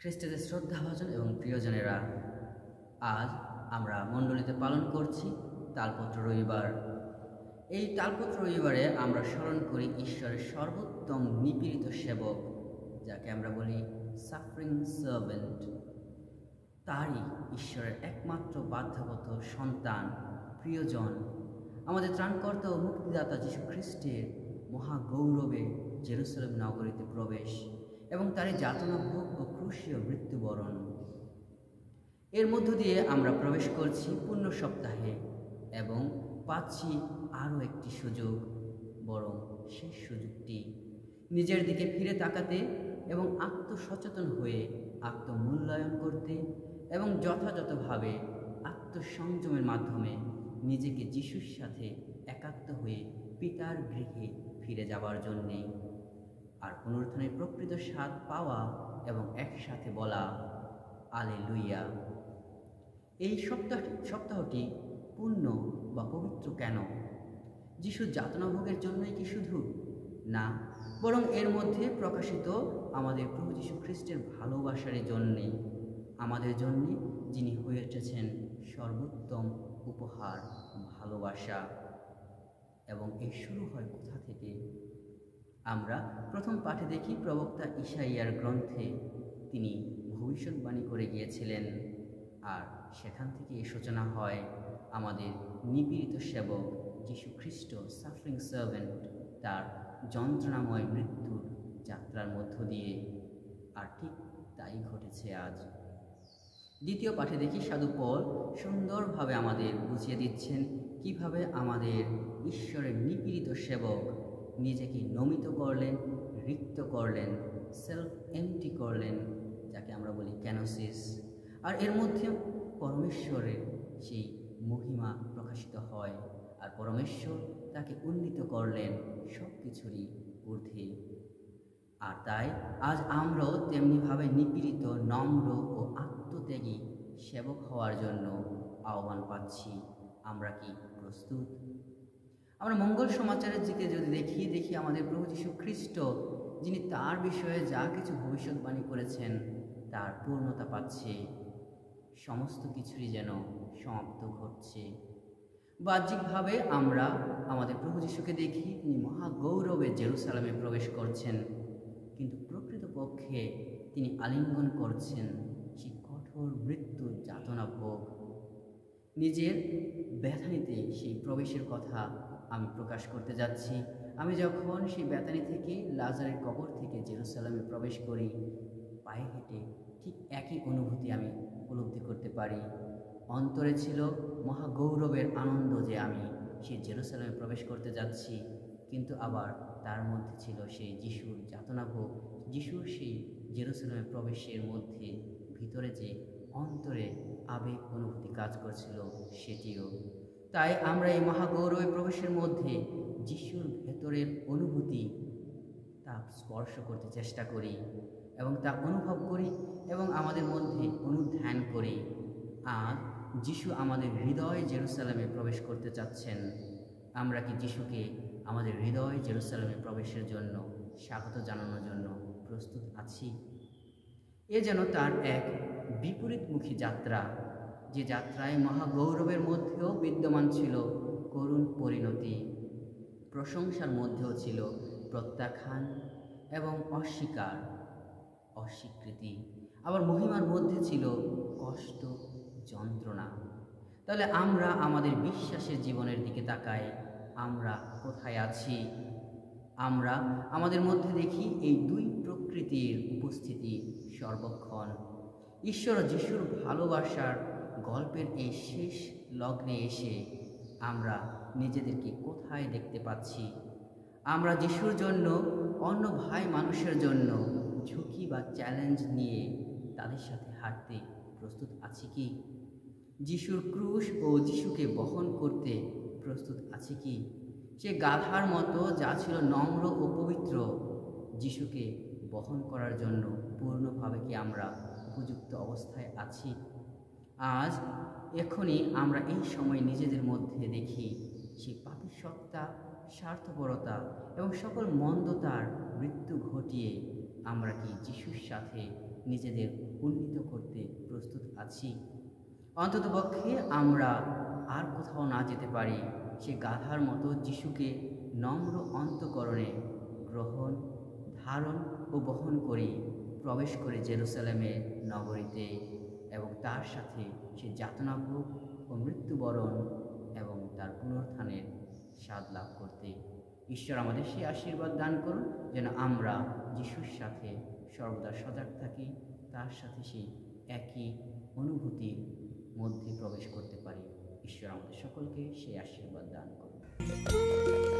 খ্রিস্টদের শ্রদ্ধাভাজন এবং প্রিয়জনেরা, আজ আমরা মণ্ডলীতে পালন করছি তালপত্র রবিবার। এই তালপত্র রবিবারে আমরা স্মরণ করি ঈশ্বরের সর্বোত্তম নিপীড়িত সেবক, যাকে আমরা বলি সাফারিং সার্ভেন্ট। তারই ঈশ্বরের একমাত্র বাধ্যগত সন্তান, প্রিয়জন, আমাদের ত্রাণকর্তা ও মুক্তিদাতা যীশু খ্রিস্টের মহাগৌরবে জেরুসালেম নগরীতে প্রবেশ এবং তারই যাতনা ভোগ ও ক্রুশীয় মৃত্যুবরণ। এর মধ্য দিয়ে আমরা প্রবেশ করছি পূর্ণ সপ্তাহে এবং পাচ্ছি আরও একটি সুযোগ, বরং শেষ সুযোগটি নিজের দিকে ফিরে তাকাতে এবং আত্মসচেতন হয়ে আত্মমূল্যায়ন করতে এবং যথাযথভাবে আত্মসংযমের মাধ্যমে নিজেকে যিশুর সাথে একাত্ম হয়ে পিতার গৃহে ফিরে যাবার জন্যে, আর পুনরুত্থানের প্রকৃত স্বাদ পাওয়া এবং একসাথে বলা আলেলুইয়া। এই সপ্তাহটি পূর্ণ বা পবিত্র কেন? যিশুর যাতনা ভোগের জন্যই কি শুধু? না, বরং এর মধ্যে প্রকাশিত আমাদের প্রভু যীশু খ্রিস্টের ভালোবাসার জন্যে, আমাদের জন্যে যিনি হয়ে উঠেছেন সর্বোত্তম উপহার, ভালোবাসা। এবং এই শুরু হয় কোথা থেকে? আমরা প্রথম পাঠে দেখি প্রবক্তা ইশাইয়ার গ্রন্থে তিনি ভবিষ্যৎবাণী করে গিয়েছিলেন, আর সেখান থেকে এই সূচনা হয় আমাদের নিপীড়িত সেবক যীশু খ্রিস্ট, সাফারিং সার্ভেন্ট, তার যন্ত্রণাময় মৃত্যুর যাত্রার মধ্য দিয়ে। আর ঠিক তাই ঘটেছে আজ। দ্বিতীয় পাঠে দেখি সাধু পল সুন্দরভাবে আমাদের বুঝিয়ে দিচ্ছেন কিভাবে আমাদের ঈশ্বরের নিপীড়িত সেবক নিজেকে নমিত করলেন, রিক্ত করলেন, সেলফ এমটি করলেন, যাকে আমরা বলি ক্যানোসিস। আর এর মধ্যে পরমেশ্বরের সেই মহিমা প্রকাশিত হয়, আর পরমেশ্বর তাকে উন্নীত করলেন সব কিছুরই ঊর্ধ্বে। আর তাই আজ আমরাও তেমনিভাবে নিপীড়িত, নম্র ও আত্মত্যাগী সেবক হওয়ার জন্য আহ্বান পাচ্ছি। আমরা কি প্রস্তুত? আমরা মঙ্গল সমাচারের দিকে যদি দেখি আমাদের প্রভু যীশু খ্রিস্ট, যিনি তার বিষয়ে যা কিছু ভবিষ্যৎবাণী করেছেন তার পূর্ণতা পাচ্ছে, সমস্ত কিছুরই যেন সমাপ্ত ঘটছে। বাহ্যিকভাবে আমরা আমাদের প্রভু যীশুকে দেখি তিনি মহাগৌরবে জেরুসালেমে প্রবেশ করছেন, কিন্তু প্রকৃতপক্ষে তিনি আলিঙ্গন করছেন সেই কঠোর মৃত্যু যাতনা ভোগ। নিজের বেথানিতে সেই প্রবেশের কথা আমি প্রকাশ করতে যাচ্ছি। আমি যখন সেই বেথানি থেকে লাজারের কবর থেকে জেরুসালেমে প্রবেশ করি, পায়ে হেঁটে ঠিক একই অনুভূতি আমি উপলব্ধি করতে পারি। অন্তরে ছিল মহাগৌরবের আনন্দ যে আমি সেই জেরুসালেমে প্রবেশ করতে যাচ্ছি, কিন্তু আবার তার মধ্যে ছিল সেই যিশুর যাতনা ভোগ, যিশুর সেই জেরুসালেমে প্রবেশের মধ্যে ভিতরে যে অন্তরে আবেগ অনুভূতি কাজ করছিল সেটিও। তাই আমরা এই মহাগৌরবে প্রবেশের মধ্যে যিশুর ভেতরের অনুভূতি তা স্পর্শ করতে চেষ্টা করি এবং তা অনুভব করি এবং আমাদের মধ্যে অনুধ্যান করি। আর যিশু আমাদের হৃদয় জেরুসালেমে প্রবেশ করতে চাচ্ছেন। আমরা কি যিশুকে আমাদের হৃদয় জেরুসালেমে প্রবেশের জন্য স্বাগত জানানোর জন্য প্রস্তুত আছি? এ যেন তার এক বিপরীতমুখী যাত্রা, যে যাত্রায় মহাগৌরবের মধ্যেও বিদ্যমান ছিল করুণ পরিণতি, প্রশংসার মধ্যেও ছিল প্রত্যাখ্যান এবং অস্বীকৃতি, আবার মহিমার মধ্যে ছিল কষ্ট, যন্ত্রণা। তাহলে আমরা আমাদের বিশ্বাসের জীবনের দিকে তাকাই, আমরা কোথায় আছি? আমরা আমাদের মধ্যে দেখি এই দুই প্রকৃতির উপস্থিতি সর্বক্ষণ। ঈশ্বর যিশুর ভালোবাসার গল্পের এই শেষ লগ্নে এসে আমরা নিজেদেরকে কোথায় দেখতে পাচ্ছি? আমরা যিশুর জন্য, অন্য ভাই মানুষের জন্য ঝুঁকি বা চ্যালেঞ্জ নিয়ে তাদের সাথে হাঁটতে প্রস্তুত আছি কি? যিশুর ক্রুশ ও যিশুকে বহন করতে প্রস্তুত আছি কি? সে গাধার মতো যা ছিল নম্র ও পবিত্র, যিশুকে বহন করার জন্য পূর্ণভাবে কি আমরা উপযুক্ত অবস্থায় আছি? আজ এখনই আমরা এই সময় নিজেদের মধ্যে দেখি সেই পাপী সত্তা, স্বার্থপরতা এবং সকল মন্দতার মৃত্যু ঘটিয়ে আমরা কি যিশুর সাথে নিজেদের উন্নীত করতে প্রস্তুত আছি? অন্ততপক্ষে আমরা আর কোথাও না যেতে পারি, সে গাধার মতো যিশুকে নম্র অন্তঃকরণে গ্রহণ, ধারণ ও বহন করি, প্রবেশ করে জেরুসালেমের নগরীতে এবং তার সাথে সে যাতনা ভোগ ও মৃত্যুবরণ এবং তার পুনরুত্থানের স্বাদ লাভ করতে। ঈশ্বর আমাদের সেই আশীর্বাদ দান করুন যেন আমরা যিশুর সাথে সর্বদা সজাগ থাকি, তার সাথে সেই একই অনুভূতির মধ্যে প্রবেশ করতে পারি। ঈশ্বর আমাদের সকলকে সেই আশীর্বাদ দান করুন।